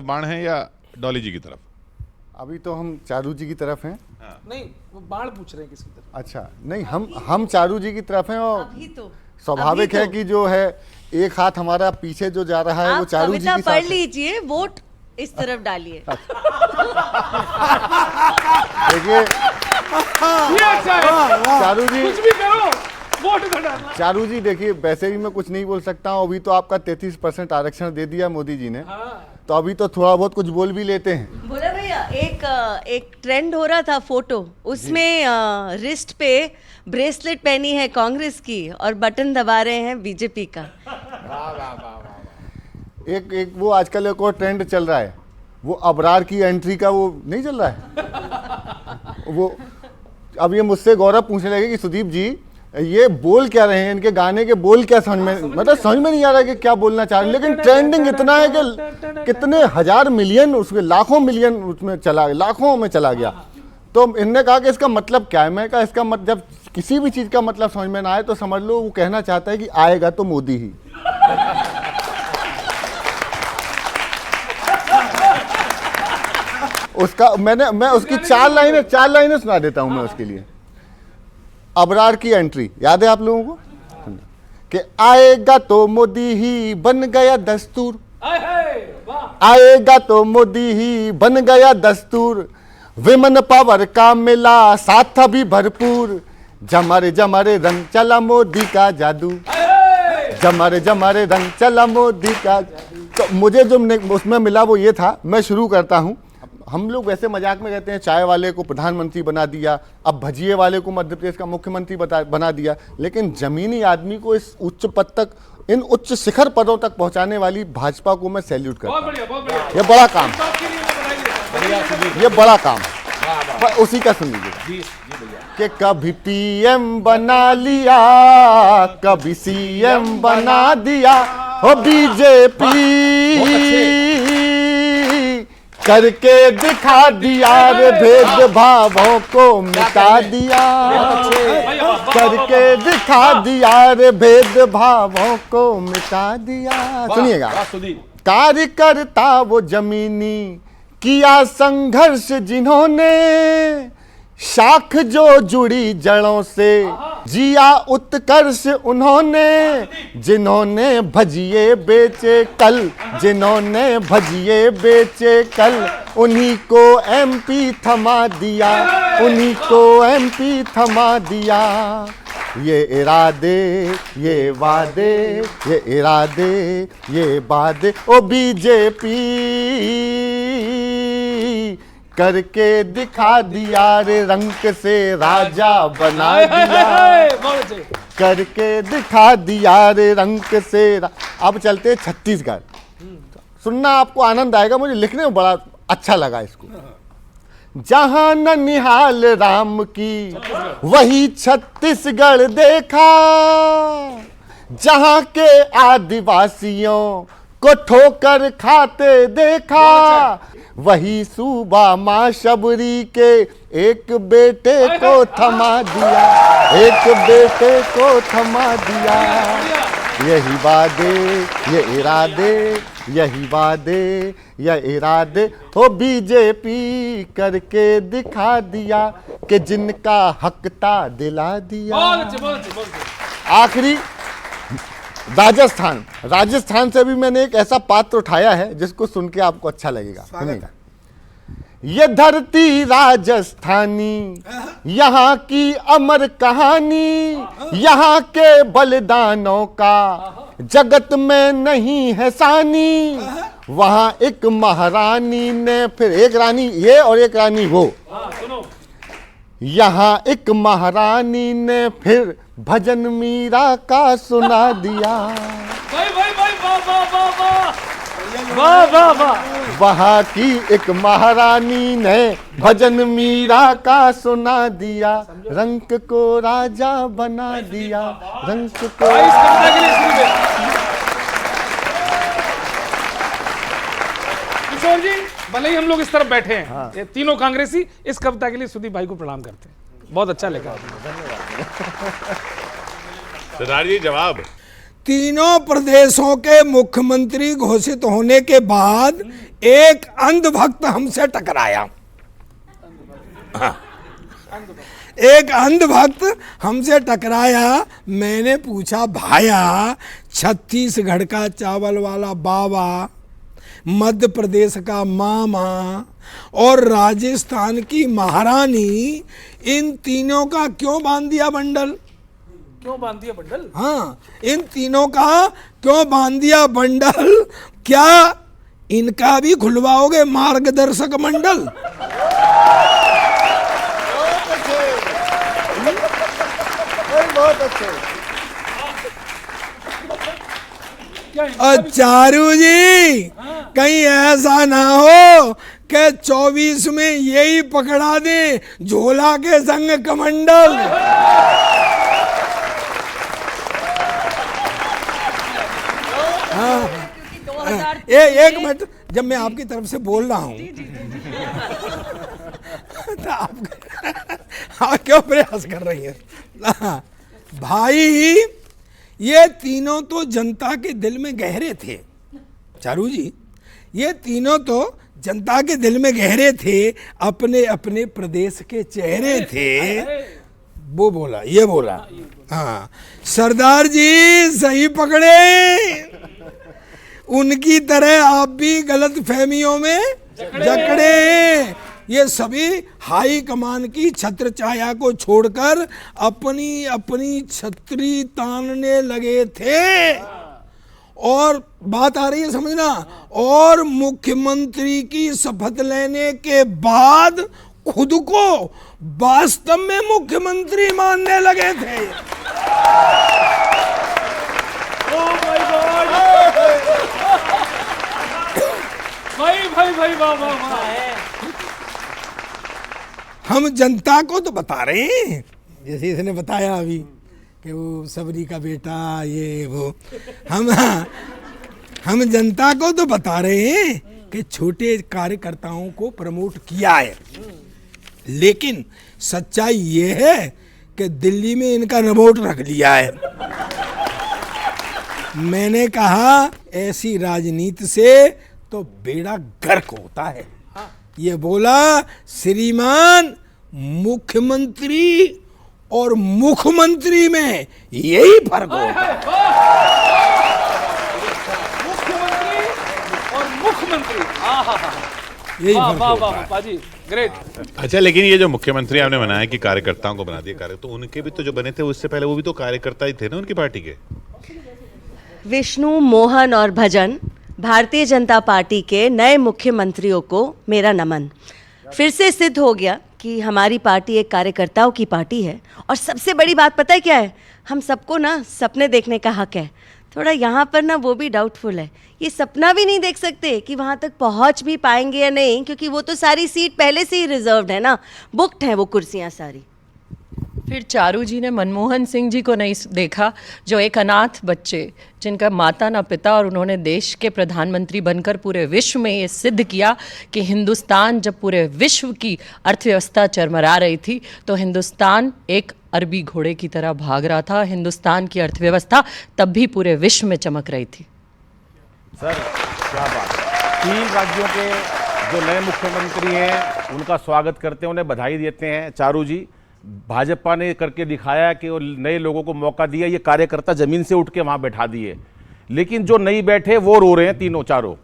बाण है या डॉली जी की तरफ? अभी तो हम चारू जी की तरफ हैं। नहीं, वो बाण पूछ रहे हैं किसकी तरफ। अच्छा, नहीं, हम चारू जी की तरफ हैं और अभी तो स्वाभाविक है कि जो है एक हाथ हमारा पीछे जो जा रहा है वो आप चारू जी कविता की पढ़ साथ है। लीजिए, वोट इस तरफ डालिए। देखिए ये अच्छा है, चारू जी, कुछ भी करो, वोट इधर डालना। चारू जी देखिए, वैसे भी मैं कुछ नहीं बोल सकता हूँ। अभी तो आपका 33% आरक्षण दे दिया मोदी जी ने, तो अभी तो थोड़ा बहुत कुछ बोल भी लेते हैं। बोला भैया, एक ट्रेंड हो रहा था फोटो, उसमें रिस्ट पे ब्रेसलेट पहनी है कांग्रेस की और बटन दबा रहे हैं बीजेपी का। एक वो आजकल एक और ट्रेंड चल रहा है, वो अबरार की एंट्री का, वो नहीं चल रहा है वो। अब ये मुझसे गौरव पूछने लगे कि सुदीप जी ये बोल क्या रहे हैं, इनके गाने के बोल क्या समझ में, मतलब समझ में नहीं आ रहा कि क्या बोलना चाह रहे हैं। लेकिन ट्रेंडिंग इतना है कि कितने हजार मिलियन, उसके लाखों मिलियन उसमें चला, लाखों में चला गया। तो इनने कहा कि इसका मतलब क्या है। मैं कहा इसका मतलब, जब किसी भी चीज का मतलब समझ में ना आए तो समझ लो वो कहना चाहता है कि आएगा तो मोदी ही। उसका मैं उसकी चार लाइनें सुना देता हूं मैं उसके लिए। अबरार की एंट्री याद है आप लोगों को कि आएगा तो मोदी ही बन गया दस्तूर, आएगा तो मोदी ही बन गया दस्तूर, विमन पावर का मिला साथ भी भरपूर, जमारे जमारे रंग चला मोदी का जादू, जमारे जमारे रंग चला मोदी का। तो मुझे जो उसमें मिला वो ये था, मैं शुरू करता हूं। हम लोग वैसे मजाक में कहते हैं चाय वाले को प्रधानमंत्री बना दिया, अब भजिए वाले को मध्य प्रदेश का मुख्यमंत्री बना दिया, लेकिन जमीनी आदमी को इस उच्च पद तक, इन उच्च शिखर पदों तक पहुंचाने वाली भाजपा को मैं सैल्यूट करता हूं। ये बड़ा काम, ये बड़ा काम, पर उसी का सुन लीजिएगा कि कभी पीएम बना लिया, कभी सीएम बना दिया, हो बीजेपी करके दिखा दिया रे, भेदभावों को मिटा दिया, करके दिखा दिया रे, भेदभावों को मिटा दिया। सुनिएगा, कार्यकर्ता वो जमीनी किया संघर्ष जिन्होंने, शाख जो जुड़ी जड़ों से जिया उत्कर्ष उन्होंने, जिन्होंने भजिए बेचे कल, जिन्होंने भजिए बेचे कल, उन्हीं को एमपी थमा दिया, उन्हीं को एमपी थमा दिया। ये इरादे, ये वादे, ये इरादे, ये वादे, ओ बीजेपी करके दिखा दिया रे, रंक से राजा बना दिया, करके दिखा दिया रे, रंक से अब चलते छत्तीसगढ़। सुनना आपको आनंद आएगा, मुझे लिखने में बड़ा अच्छा लगा इसको। जहां ननिहाल राम की वही छत्तीसगढ़ देखा, जहां के आदिवासियों को ठोकर खाते देखा, वही सूबा माँ शबरी के एक बेटे को थमा दिया, एक बेटे को थमा दिया। यही वादे, ये इरादे, यही वादे, ये इरादे, हो बीजेपी करके दिखा दिया कि जिनका हकता दिला दिया। आखिरी राजस्थान से भी मैंने एक ऐसा पात्र उठाया है जिसको सुन के आपको अच्छा लगेगा। सुनिएगा, ये धरती राजस्थानी, यहाँ की अमर कहानी, यहाँ के बलिदानों का जगत में नहीं है सानी, वहाँ एक महारानी ने, फिर एक रानी ये और एक रानी वो, यहाँ एक महारानी ने फिर भजन मीरा का सुना दिया। वहाँ की एक महारानी ने भजन मीरा का सुना दिया, रंक को राजा बना दिया, रंक को। किशोर जी, भले ही हम लोग इस तरफ बैठे हैं, हाँ। ये तीनों कांग्रेसी इस कविता के लिए सुदीप भाई को प्रणाम करते हैं। बहुत अच्छा लिखा आपने, धन्यवाद। सरदार जी जवाब। तीनों प्रदेशों के मुख्यमंत्री घोषित होने के बाद एक अंधभक्त हमसे टकराया। एक अंधभक्त हमसे टकराया। मैंने पूछा, भाया छत्तीसगढ़ का चावल वाला बाबा, मध्य प्रदेश का मामा और राजस्थान की महारानी, इन तीनों का क्यों बांध दिया बंडल? क्यों बांध दिया बंडल? हाँ, इन तीनों का क्यों बांध दिया बंडल? क्या इनका भी खुलवाओगे मार्गदर्शक मंडल? बहुत अच्छे। और चारू जी, कहीं ऐसा ना हो कि 24 में यही पकड़ा दे झोला के संग कमंडल। एक मिनट, जब मैं आपकी तरफ से बोल रहा हूँ तो आप क्यों प्रयास कर रही है? भाई, ये तीनों तो जनता के दिल में गहरे थे। चारू जी, ये तीनों तो जनता के दिल में गहरे थे, अपने अपने प्रदेश के चेहरे थे। वो बोला, ये बोला। हाँ, सरदार जी सही पकड़े। उनकी तरह आप भी गलत फहमियों में जकड़े। ये सभी हाई कमान की छत्र छाया को छोड़कर अपनी अपनी छतरी तानने लगे थे। और बात आ रही है समझना, और मुख्यमंत्री की शपथ लेने के बाद खुद को वास्तव में मुख्यमंत्री मानने लगे थे। भाई वाह वाह वाह। हम जनता को तो बता रहे हैं, जैसे इसने बताया अभी कि वो सबरी का बेटा, ये वो। हम जनता को तो बता रहे हैं कि छोटे कार्यकर्ताओं को प्रमोट किया है, लेकिन सच्चाई ये है कि दिल्ली में इनका रिमोट रख लिया है। मैंने कहा ऐसी राजनीति से तो बेड़ा गर्क होता है। ये बोला, श्रीमान मुख्यमंत्री और मुख्यमंत्री में यही फर्क होता है। मुख्यमंत्री और मुख्यमंत्री, यही वाह फर्क वाह होता वाह है। पाजी, ग्रेट। अच्छा, लेकिन ये जो मुख्यमंत्री आपने बनाया कि कार्यकर्ताओं को बना दिया तो उनके भी तो जो बने थे उससे पहले वो भी तो कार्यकर्ता ही थे ना उनकी पार्टी के। विष्णु, मोहन और भजन, भारतीय जनता पार्टी के नए मुख्यमंत्रियों को मेरा नमन। फिर से सिद्ध हो गया कि हमारी पार्टी एक कार्यकर्ताओं की पार्टी है। और सबसे बड़ी बात पता है क्या है? हम सबको ना सपने देखने का हक है। थोड़ा यहाँ पर ना वो भी डाउटफुल है, ये सपना भी नहीं देख सकते कि वहाँ तक पहुँच भी पाएंगे या नहीं, क्योंकि वो तो सारी सीट पहले से ही रिजर्व्ड है ना, बुक्ड हैं वो कुर्सियाँ सारी। फिर चारू जी ने मनमोहन सिंह जी को नहीं देखा, जो एक अनाथ बच्चे, जिनका माता ना पिता, और उन्होंने देश के प्रधानमंत्री बनकर पूरे विश्व में ये सिद्ध किया कि हिंदुस्तान जब पूरे विश्व की अर्थव्यवस्था चरमरा रही थी तो हिंदुस्तान एक अरबी घोड़े की तरह भाग रहा था। हिंदुस्तान की अर्थव्यवस्था तब भी पूरे विश्व में चमक रही थी। सर क्या बात है। 3 राज्यों के जो नए मुख्यमंत्री हैं उनका स्वागत करते हैं, उन्हें बधाई देते हैं। चारू जी, भाजपा ने करके दिखाया कि वो नए लोगों को मौका दिया, ये कार्यकर्ता जमीन से उठ के वहां बैठा दिए, लेकिन जो नहीं बैठे वो रो रहे हैं तीनों चारों।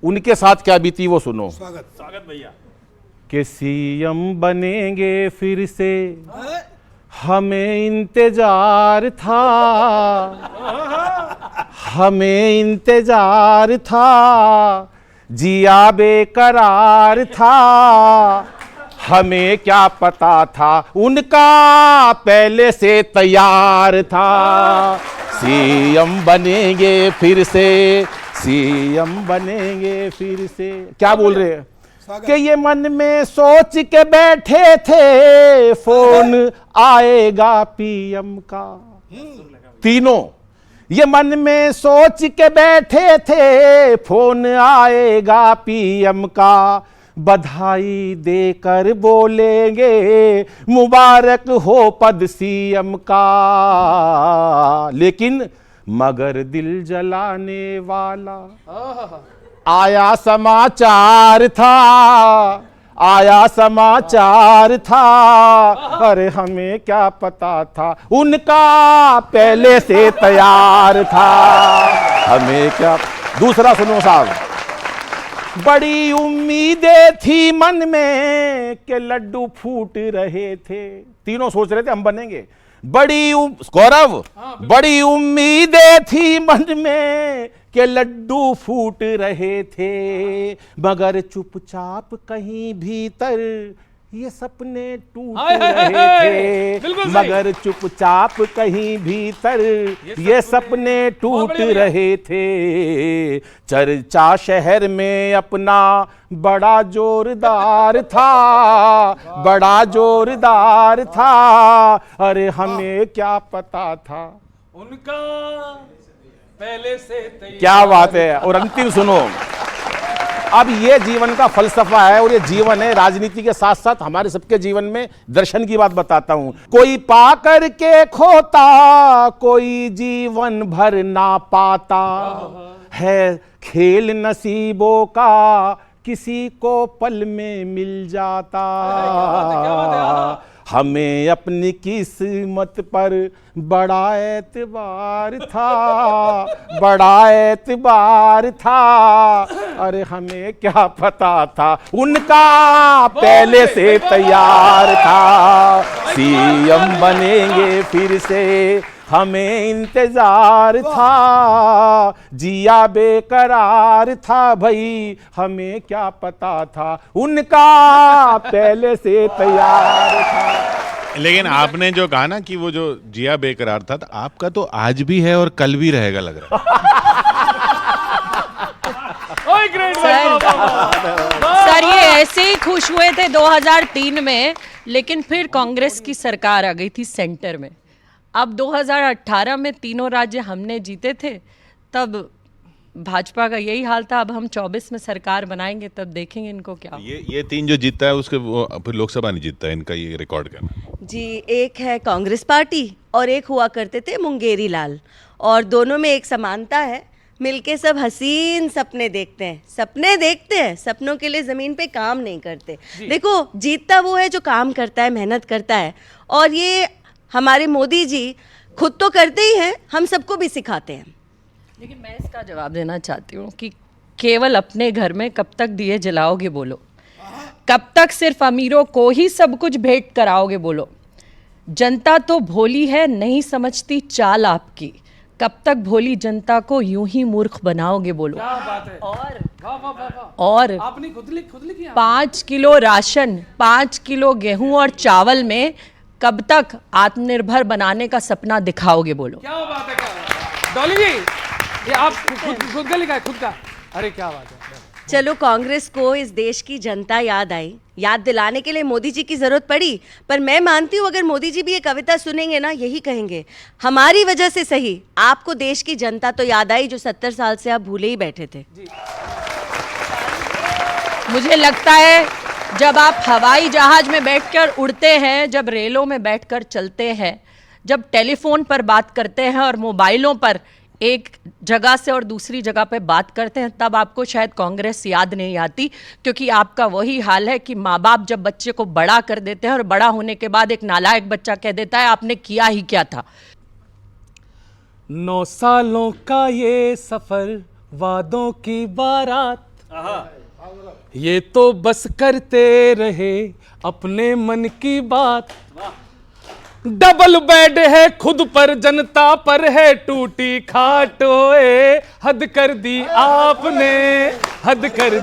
उनके साथ क्या बीती वो सुनो। स्वागत भैया। कि सीएम बनेंगे फिर से, हमें इंतजार था, हमें इंतजार था, जिया बेकरार था, हमें क्या पता था उनका पहले से तैयार था। सीएम बनेंगे फिर से, सीएम बनेंगे फिर से। क्या बोल रहे हैं कि ये मन में सोच के बैठे थे फोन आएगा पीएम का। तीनों ये मन में सोच के बैठे थे फोन आएगा पीएम का, बधाई देकर बोलेंगे मुबारक हो पद सीएम का। लेकिन मगर दिल जलाने वाला आया समाचार था, आया समाचार था, अरे हमें क्या पता था, उनका पहले से तैयार था, हमें क्या। दूसरा सुनो साहब, बड़ी उम्मीदें थी मन में कि लड्डू फूट रहे थे, तीनों सोच रहे थे हम बनेंगे, गौरव, बड़ी उम्मीदें थी मन में कि लड्डू फूट रहे थे, मगर चुपचाप कहीं भीतर ये सपने टूट रहे थे, मगर चुपचाप कहीं भीतर ये सपने टूट रहे थे। चर्चा शहर में अपना बड़ा जोरदार था, बड़ा जोरदार था, अरे हमें क्या पता था, उनका पहले से तैयार। क्या बात है। और अंतिम सुनो, अब ये जीवन का फलसफा है और ये जीवन है राजनीति के साथ साथ हमारे सबके जीवन में दर्शन की बात बताता हूं। कोई पा कर के खोता, कोई जीवन भर ना पाता है, खेल नसीबों का किसी को पल में मिल जाता। हमें अपनी किस्मत पर बड़ा एतबार था, बड़ा एतबार था, अरे हमें क्या पता था, उनका पहले से तैयार था। सीएम बनेंगे फिर से हमें इंतजार था, जिया बेकरार था भाई, हमें क्या पता था, उनका पहले से तैयार था। लेकिन आपने जो कहा ना कि वो जो जिया बेकरार था, तो आपका तो आज भी है और कल भी रहेगा लग रहा है। सर ये ऐसे ही खुश हुए थे 2003 में, लेकिन फिर कांग्रेस की सरकार आ गई थी सेंटर में। अब 2018 में तीनों राज्य हमने जीते थे, तब भाजपा का यही हाल था। अब हम 24 में सरकार बनाएंगे, तब देखेंगे इनको क्या। ये तीन जो जीतता है उसके वो फिर लोकसभा नहीं जीतता है, इनका ये रिकॉर्ड करना। जी, एक है कांग्रेस पार्टी और एक हुआ करते थे मुंगेरी लाल, और दोनों में एक समानता है, मिलके सब हसीन सपने देखते हैं, सपने देखते हैं, सपनों के लिए ज़मीन पे काम नहीं करते। देखो, जीतता वो है जो काम करता है, मेहनत करता है, और ये हमारे मोदी जी खुद तो करते ही हैं, हम सबको भी सिखाते हैं। लेकिन मैं इसका जवाब देना चाहती हूँ कि केवल अपने घर में कब तक दिए जलाओगे बोलो, कब तक सिर्फ अमीरों को ही सब कुछ भेंट कराओगे बोलो। जनता तो भोली है, नहीं समझती चाल आपकी, कब तक भोली जनता को यूं ही मूर्ख बनाओगे बोलो। क्या बात है। और वाह वाह वाह वाह। और आपने खुद लिखी 5 किलो राशन, 5 किलो गेहूं और चावल में कब तक आत्मनिर्भर बनाने का सपना दिखाओगे बोलो। क्या बात है, क्या बात है। डॉली जी, ये आप खुद का लिखा है, खुद का। अरे क्या बात है। चलो, कांग्रेस को इस देश की जनता याद आई, याद दिलाने के लिए मोदी जी की ज़रूरत पड़ी, पर मैं मानती हूँ अगर मोदी जी भी ये कविता सुनेंगे ना, यही कहेंगे, हमारी वजह से सही आपको देश की जनता तो याद आई जो 70 साल से आप भूले ही बैठे थे। मुझे लगता है जब आप हवाई जहाज में बैठकर उड़ते हैं, जब रेलों में बैठकर चलते हैं, जब टेलीफोन पर बात करते हैं और मोबाइलों पर एक जगह से और दूसरी जगह पे बात करते हैं, तब आपको शायद कांग्रेस याद नहीं आती, क्योंकि आपका वही हाल है कि माँ बाप जब बच्चे को बड़ा कर देते हैं और बड़ा होने के बाद एक नालायक बच्चा कह देता है आपने किया ही क्या था। 9 सालों का ये सफर, वादों की बारात, ये तो बस करते रहे अपने मन की बात। डबल बेड है खुद पर, जनता पर है टूटी खाट, ओए हद कर दी आपने, हद कर